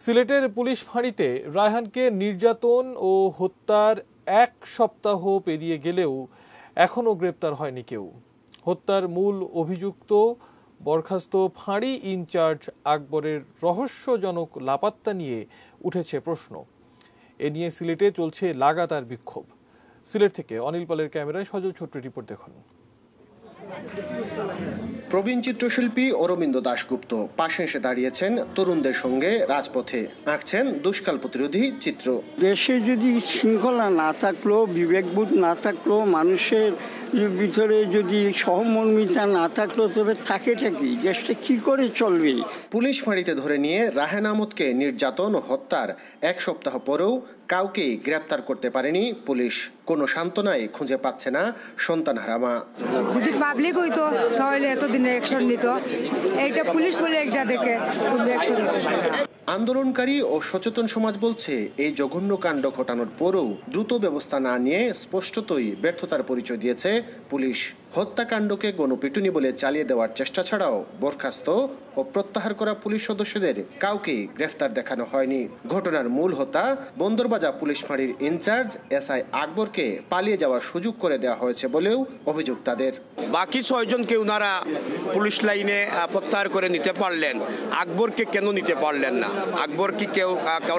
সিলেটের পুলিশ ফাঁড়িতে রায়হানকে নির্যাতন ও হত্যার এক সপ্তাহ পেরিয়ে গেলেও এখনও গ্রেপ্তার হয়নি কেউ। হত্যার মূল অভিযুক্ত বরখাস্ত ফাঁড়ি ইনচার্জ আকবরের রহস্যজনক লাপাত্তা নিয়ে উঠেছে প্রশ্ন। এ নিয়ে সিলেটে চলছে লাগাতার বিক্ষোভ। সিলেট থেকে অনিল পালের ক্যামেরায় সজল ছোট্ট রিপোর্ট দেখুন। প্রবীণ চিত্রশিল্পী অরবিন্দ দাশগুপ্ত পাশে এসে দাঁড়িয়েছেন তরুণদের সঙ্গে রাজপথে, আঁকছেন দুষ্কাল প্রতিরোধী চিত্র। দেশে যদি শৃঙ্খলা না থাকলো, বিবেকবোধ না থাকলো, মানুষের ভিতরে যদি সহমর্মিতা না থাকলো, তবে থাকেটা কি, দেশটা কি করে চলবে? পুলিশ ফাঁড়িতে ধরে নিয়ে রায়হান আহমদকে নির্যাতন ও হত্যার এক সপ্তাহ পরেও কাউকেই গ্রেপ্তার করতে পারেনি পুলিশ। কোনো সান্ত্বনাই খুঁজে পাচ্ছে না সন্তানহারা মা। যদি পাবলিক হইতো তাহলে এতদিনে অ্যাকশন নিত, এইটা পুলিশ বলে একটা দেখে অ্যাকশন নিতেছে। আন্দোলনকারী ও সচেতন সমাজ বলছে, এই জঘন্য কাণ্ড ঘটানোর পরও দ্রুত ব্যবস্থা না নিয়ে স্পষ্টতই ব্যর্থতার পরিচয় দিয়েছে পুলিশ। হত্যাকাণ্ডকে গণপিটুনি বলে চালিয়ে দেওয়ার চেষ্টা ছাড়াও বরখাস্ত ও প্রত্যাহার করা পুলিশ সদস্যদের কাউকে গ্রেফতার দেখানো হয়নি। ঘটনার মূল হোতা বন্দরবাজার পুলিশ ফাঁড়ির ইনচার্জ এসআই আকবরকে পালিয়ে যাওয়ার সুযোগ করে দেওয়া হয়েছে বলেও অভিযোগ তাদের। বাকি 6 জনকে ওনারা পুলিশ লাইনে প্রত্যাহার করে নিতে পারলেন, আকবরকে কেন নিতে পারলেন না? আকবর কি কেউ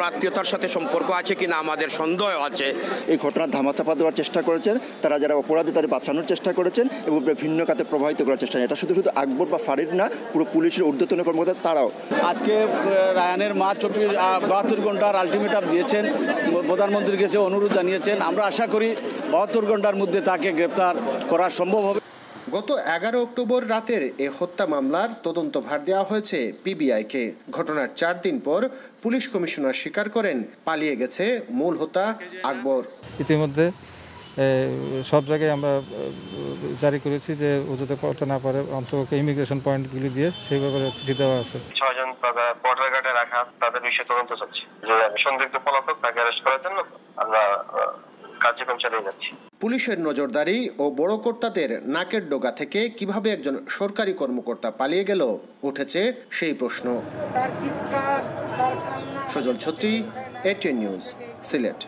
আত্মীয়তার সাথে সম্পর্ক আছে কিনা আমাদের সন্দেহ আছে। এই ঘটনার ধামাচাপা দেওয়ার চেষ্টা করেছেন তারা, যারা অপরাধী তাদের বাঁচানোর চেষ্টা করেছেন এবং ভিন্ন খাতে প্রভাবিত করার চেষ্টা। এটা শুধু আকবর বা ফাঁড়ির না, পুরো পুলিশের ঊর্ধ্বতন কর্মকর্তা তারাও। আজকে রায়হানের মা 72 ঘন্টার আলটিমেটাম দিয়েছেন, প্রধানমন্ত্রীর কাছে অনুরোধ জানিয়েছেন। আমরা আশা করি 72 ঘন্টার মধ্যে তাকে গ্রেপ্তার করা সম্ভব হবে। গত 11 অক্টোবর রাতের এ হত্যা মামলার তদন্ত ভার দেওয়া হয়েছে পিবিআইকে। ঘটনার 4 দিন পর পুলিশ কমিশনার স্বীকার করেন পালিয়ে গেছে মূল হোতা আকবর। ইতিমধ্যে সব জায়গায় আমরা জারি করেছি যে ও যাতে করতে না পারে, অন্তত ইমিগ্রেশন পয়েন্টগুলি দিয়ে সেই ব্যাপারে চিঠি দেওয়া আছে। 6 জন বর্ডার গার্ডে রাখা, তাদের বিষয়ে তদন্ত চলছে। যে সন্দিগ্ধ পলাতক তাকে অ্যারেস্ট করার জন্য আমরা কার্যক্রম চালিয়ে যাচ্ছি। পুলিশের নজরদারি ও বড় কর্তাদের নাকের ডগা থেকে কিভাবে একজন সরকারি কর্মকর্তা পালিয়ে গেল উঠেছে সেই প্রশ্ন। সজল ছত্রী, ATN নিউজ, সিলেট।